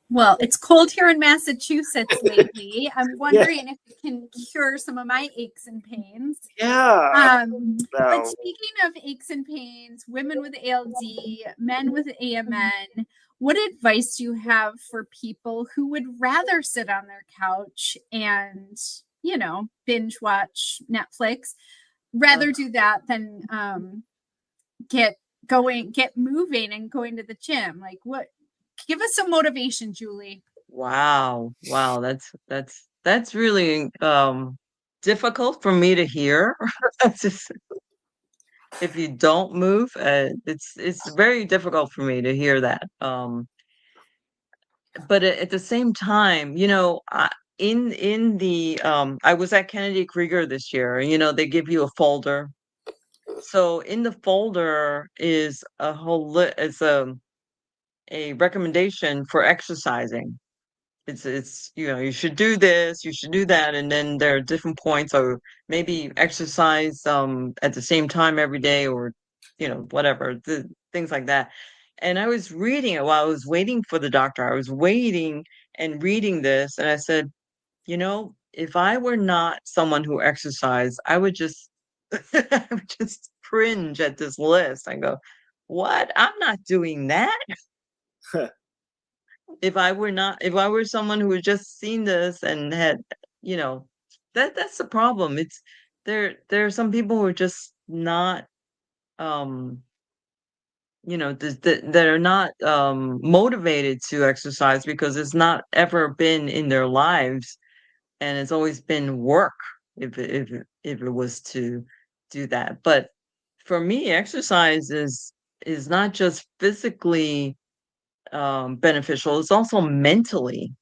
Well, it's cold here in Massachusetts lately. I'm wondering if it can cure some of my aches and pains. Yeah. But No. speaking of aches and pains, women with ALD, men with AMN, what advice do you have for people who would rather sit on their couch and, binge watch Netflix, rather do that than get moving and going to the gym? Like, what? Give us some motivation, Julie. Wow. That's really difficult for me to hear. It's just, if you don't move, it's very difficult for me to hear that. But at the same time, in the I was at Kennedy Krieger this year, and they give you a folder. So in the folder is a recommendation for exercising. It's you should do this, you should do that, and then there are different points, or maybe exercise at the same time every day, or whatever, things like that. And I was reading it while I was waiting for the doctor. I was waiting and reading this, and I said, if I were not someone who exercised, I would just I would just cringe at this list. I go, what? I'm not doing that. If I were someone who had just seen this and had, that's the problem. It's there are some people who are just not um that are not motivated to exercise because it's not ever been in their lives, and it's always been work if it was to do that. But for me, exercise is not just physically beneficial, it's also mentally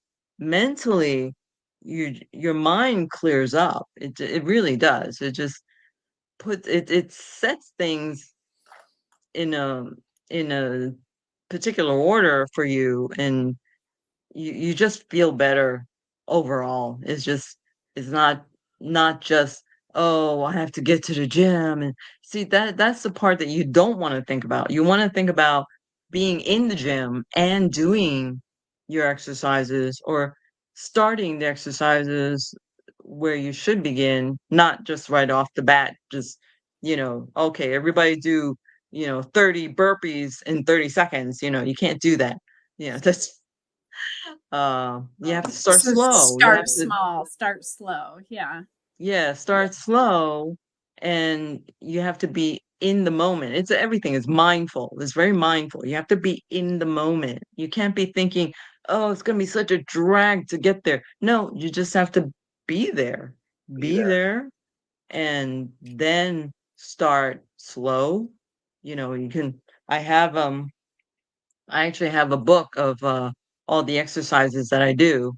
your mind clears up. It really does. It just it sets things in a particular order for you, and you just feel better overall. It's not just, oh, I have to get to the gym. And see, that's the part that you don't want to think about. You want to think about being in the gym and doing your exercises, or starting the exercises where you should begin, not just right off the bat, just, okay, everybody do, 30 burpees in 30 seconds. You can't do that. That's you have to start So slow. You start have to, small, start slow. Yeah. yeah, start slow, and you have to be in the moment. Everything is mindful. It's very mindful. You have to be in the moment. You can't be thinking, oh, it's going to be such a drag to get there. No, you just have to be there. Be Be there. there, and then start slow. You can I actually have a book of all the exercises that I do,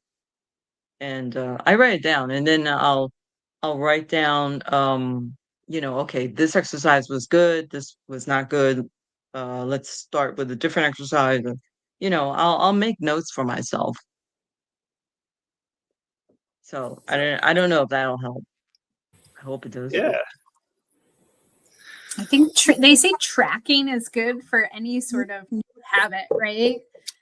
and I write it down, and then I'll write down, okay, this exercise was good, this was not good. Let's start with a different exercise. And, I'll make notes for myself. So I don't know if that'll help. I hope it does. Yeah. I think they say tracking is good for any sort of new habit, right?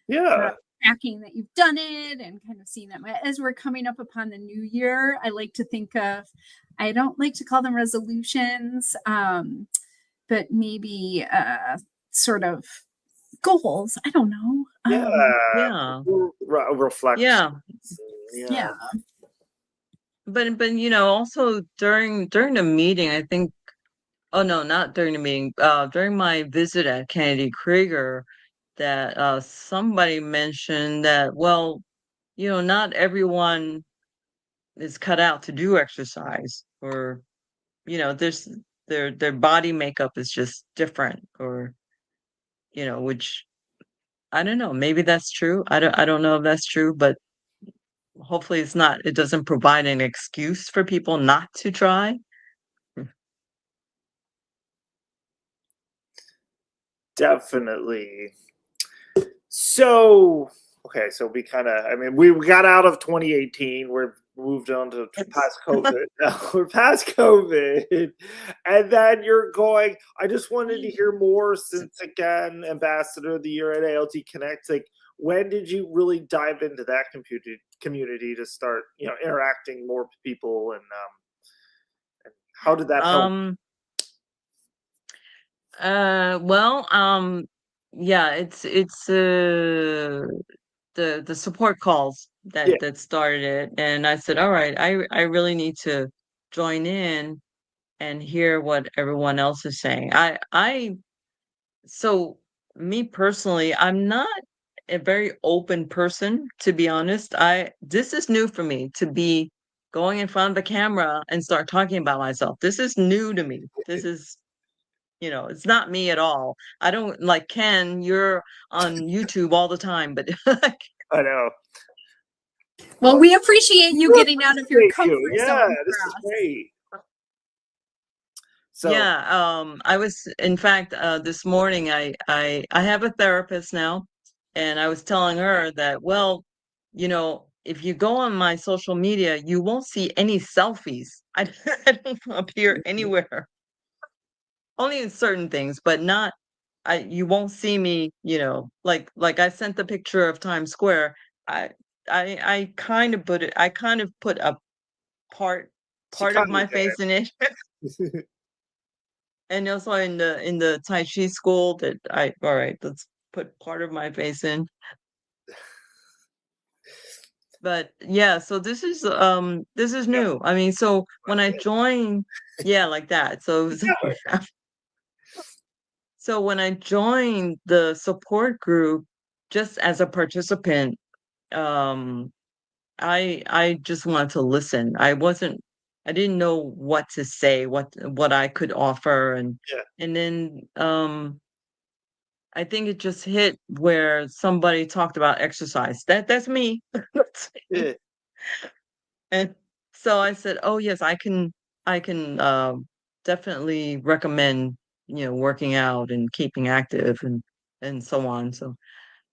Yeah. Tracking that you've done it and kind of seeing that. As we're coming up upon the new year, I like to think of, I don't like to call them resolutions, but maybe sort of goals. I don't know. Yeah. Reflect. Yeah. Yeah. But also during the meeting, I think, oh no, not during the meeting, during my visit at Kennedy Krieger, that somebody mentioned that, well, not everyone is cut out to do exercise, or there's their body makeup is just different, or which I don't know, maybe that's true. I don't know if that's true, but hopefully it doesn't provide an excuse for people not to try. Definitely. So, okay, so we got out of 2018. We're moved on to past COVID. Now we're past COVID. And then you're going, I just wanted to hear more, since, again, Ambassador of the Year at ALD Connect. Like, when did you really dive into that community to start, interacting more with people, and how did that help? Well, yeah, it's the support calls Yeah. that started it, and I said, all right, I really need to join in and hear what everyone else is saying. So me personally, I'm not a very open person, to be honest. This is new for me, to be going in front of the camera and start talking about myself. This is new to me. This is, it's not me at all. I don't, like, Ken, you're on YouTube all the time, but I know. Well, we appreciate you getting out of your comfort zone. This is great. So yeah, I was, in fact, this morning, I have a therapist now, and I was telling her that, well, if you go on my social media, you won't see any selfies. I don't appear anywhere, only in certain things, but not. You won't see me, like I sent the picture of Times Square. I I kind of put it. I kind of put a part she part of kind my of did. face in it. And also in the Tai Chi school, that all right, let's put part of my face in. But yeah, so this is new. I mean, so when I joined, yeah, like that. So it was so when I joined the support group just as a participant, um I just wanted to listen. I didn't know what to say, what I could offer, Yeah. and then I think it just hit where somebody talked about exercise. That's me. That's me. Yeah. And so I said, "Oh yes, I can definitely recommend, working out and keeping active and so on." So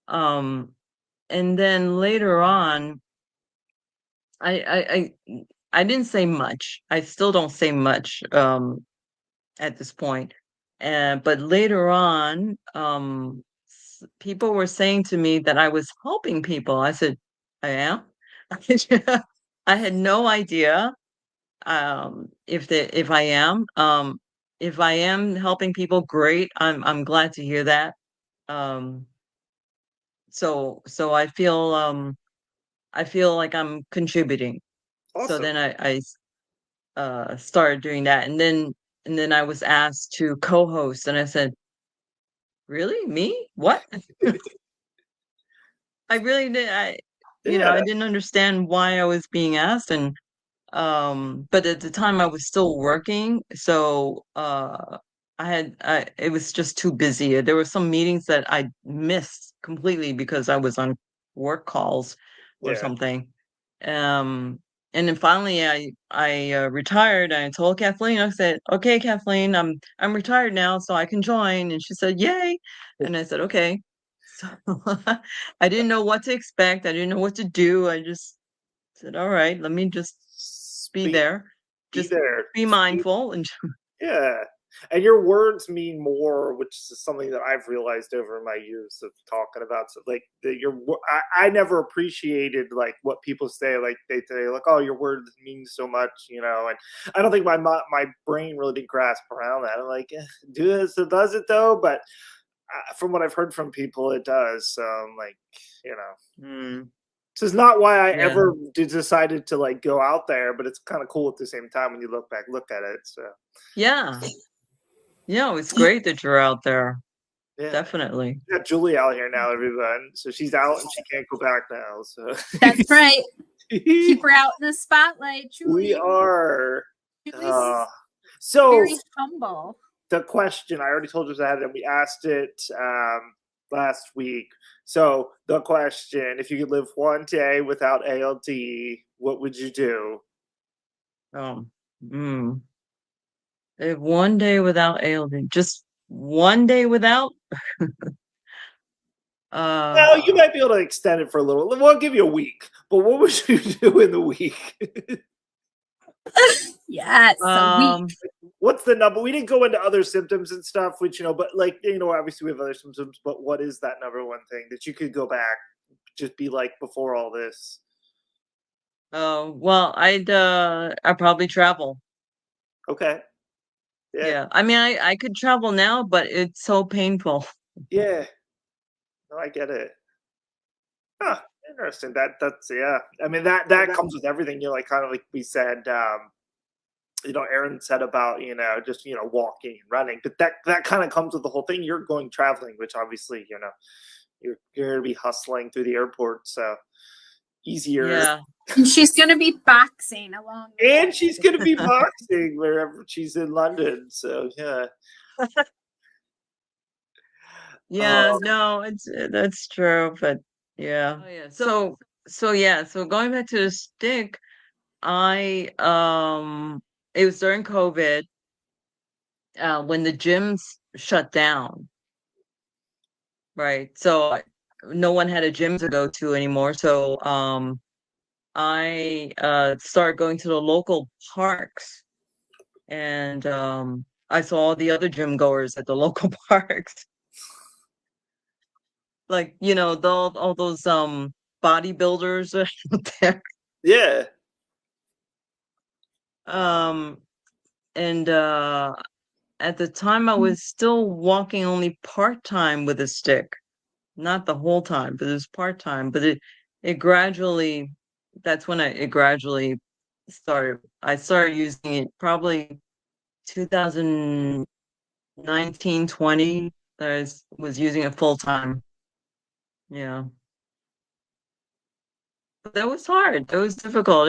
um and then later on, I I I didn't say much. I still don't say much at this point. But later on, people were saying to me that I was helping people. I said, I am. I had no idea if I am. If I am helping people, great. I'm glad to hear that. Um, so I feel like I'm contributing. So Awesome. then I started doing that, and then I was asked to co-host, and I said, "Really? Me? What?" I really did. Yeah. I didn't understand why I was being asked, and but at the time I was still working, so it was just too busy. There were some meetings that I missed completely because I was on work calls or Yeah. something. Um, and then finally I retired. And I told Kathleen, I said, "Okay, Kathleen, I'm retired now, so I can join." And she said, "Yay!" And I said, "Okay." So I didn't know what to expect. I didn't know what to do. I just said, "All right, let me just be Be there. be Just there. be mindful." And Yeah. And your words mean more, which is something that I've realized over my years of talking about. So, like, I never appreciated like what people say. Like they say, like, "Oh, your words mean so much," And I don't think my brain really did grasp around that. I'm like, do this, it does it though? But from what I've heard from people, it does. So, I'm like, you know, mm, this is not why I yeah. ever decided to like go out there, but it's kind of cool at the same time when you look at it. So, Yeah. Yeah, it's great that you're out there. yeah. Definitely. We got Julie out here now, everyone. So she's out and she can't go back now. So That's right. Keep her out in the spotlight, we Julie. are. Julie's So very humble. the question I already told you that, and we asked it last week. So the question: if you could live one day without ALD, what would you do? Um, mm. If one day without ALD, just one day without, Well, you uh, might be able to extend it for a little. We'll give you a week, but what would you do in the week? Yes, a week. um, What's the number? We didn't go into other symptoms and stuff, which but like obviously we have other symptoms. But what is that number one thing that you could go back, just be like before all this? oh, well, I'd probably travel. Okay, yeah, Yeah. I mean, I could travel now, but it's so painful. yeah. No, I get it. Huh, interesting. That's yeah. I mean that comes with everything. Like kind of like we said. Aaron said about just walking and running, but that kind of comes with the whole thing. You're going traveling, which obviously you're going to be hustling through the airport, so easier. Yeah. And she's going to be boxing along the And way. she's going to be boxing wherever she's in London. So yeah. Yeah, no, that's true, but yeah. Oh yeah. So going back to the stick, I it was during COVID, when the gyms shut down, right? So no one had a gym to go to anymore. So I started going to the local parks, and I saw all the other gym goers at the local parks. Like, all those bodybuilders out there. Yeah. Um and at the time I was still walking only part-time with a stick. Not the whole time, but it was part-time. But it gradually that's when it gradually started. I started using it probably 2019, 20. I was using it full time. Yeah. But that was hard. It was difficult.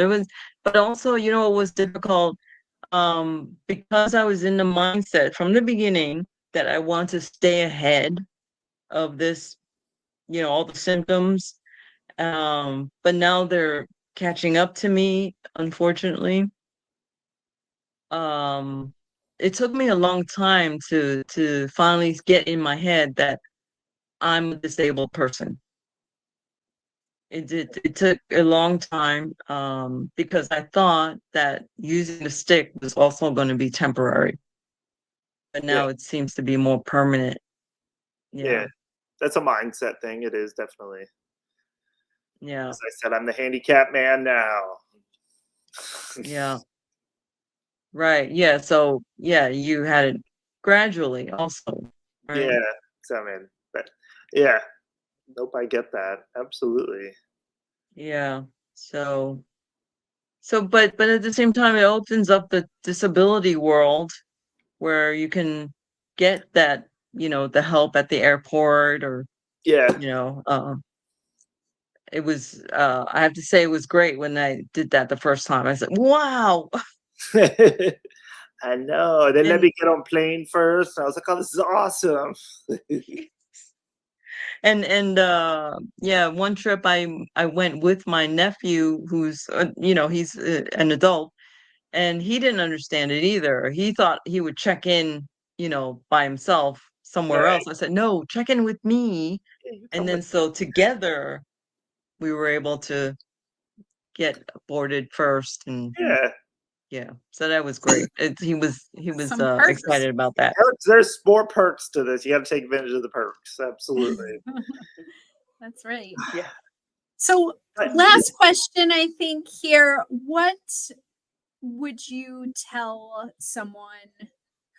But also, it was difficult because I was in the mindset from the beginning that I want to stay ahead of this, all the symptoms. But now they're catching up to me, unfortunately. Um, it took me a long time to finally get in my head that I'm a disabled person. It took a long time because I thought that using the stick was also going to be temporary, but Yeah. now it seems to be more permanent. Yeah. That's a mindset thing. It is definitely. Yeah. As I said, I'm the handicap man now. Yeah. Right. Yeah. So you had it gradually also. Right. Yeah. So I mean, but yeah. Nope, I get that. Absolutely. Yeah. But at the same time, it opens up the disability world where you can get that, the help at the airport or, Yeah. it was, I have to say it was great when I did that the first time. I said, wow. I know. They let And me get on plane first. I was like, oh, this is awesome. yeah, one trip I went with my nephew who's, he's an adult, and he didn't understand it either. He thought he would check in, by himself somewhere Right. else. I said, no, check in with me. Yeah, you And come with then so together we were able to get boarded first, and yeah. yeah, so that was great. He was Some perks. excited about that. Perks. There's more perks to this. You got to take advantage of the perks. Absolutely. That's right. Yeah. So, But last question, I think here. What would you tell someone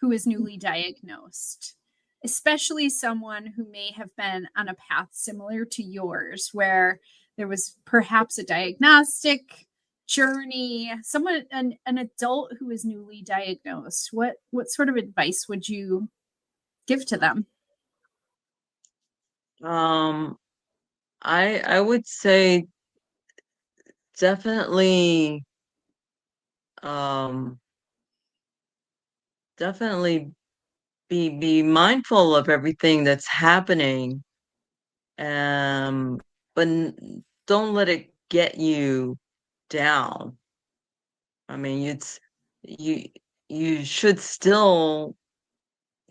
who is newly diagnosed, especially someone who may have been on a path similar to yours, where there was perhaps a diagnostic journey, an adult who is newly diagnosed? What sort of advice would you give to them? Um, I would say definitely, um, definitely be mindful of everything that's happening. But don't let it get you down. I mean, you you should still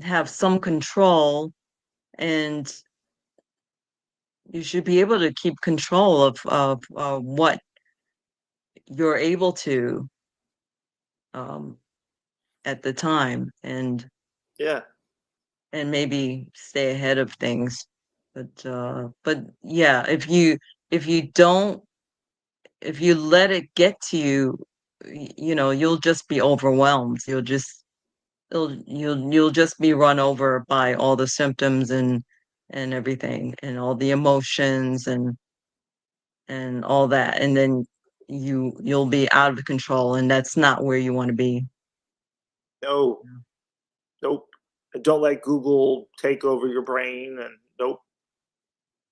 have some control, and you should be able to keep control of what you're able to um, at the time, yeah. and maybe stay ahead of things. But yeah, if you let it get to you, you'll just be overwhelmed. You'll just be run over by all the symptoms and everything and all the emotions and all that, and then you'll be out of control, and that's not where you want to be. No. Nope. And don't let Google take over your brain. And nope.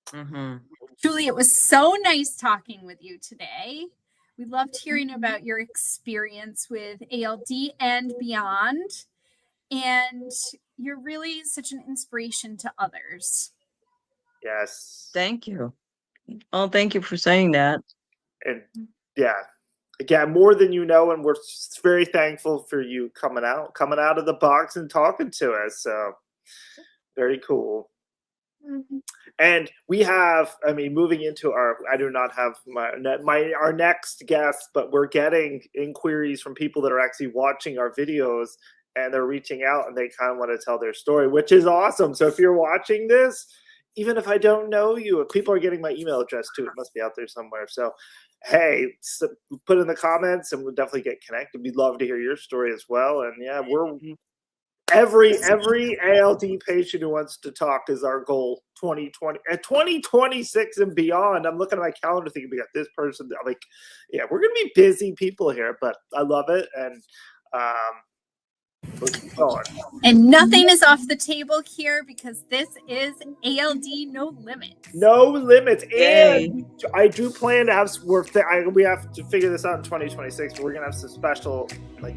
Mm-hmm. Julie, it was so nice talking with you today. We loved hearing about your experience with ALD and beyond. And you're really such an inspiration to others. Yes. Thank you. Oh, thank you for saying that. And yeah, again, more than you know, and we're very thankful for you coming out of the box and talking to us. So very cool. Mm-hmm. And we have, I mean, moving into I do not have our next guest, but we're getting inquiries from people that are actually watching our videos, and they're reaching out and they kind of want to tell their story, which is awesome. So if you're watching this, even if I don't know you, if people are getting my email address too, it must be out there somewhere. So, hey, put in the comments and we'll definitely get connected. We'd love to hear your story as well. And yeah, we're Every ALD patient who wants to talk is our goal. 2020 at 2026 and beyond. I'm looking at my calendar thinking we got this person. I'm like, yeah, we're gonna be busy people here, but I love it, and we'll keep going. And nothing is off the table here because this is ALD No Limits. No limits. Yay. And I do plan to have we have to figure this out in 2026, but we're gonna have some special like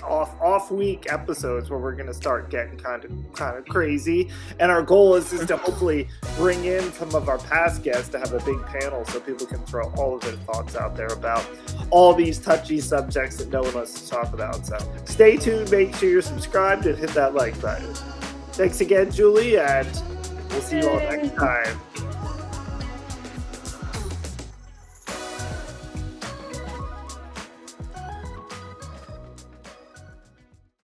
off week episodes where we're gonna start getting kind of crazy, and our goal is to hopefully bring in some of our past guests to have a big panel so people can throw all of their thoughts out there about all these touchy subjects that no one wants to talk about. So stay tuned, make sure you're subscribed and hit that like button. Thanks again, Julie, and we'll see you all next time.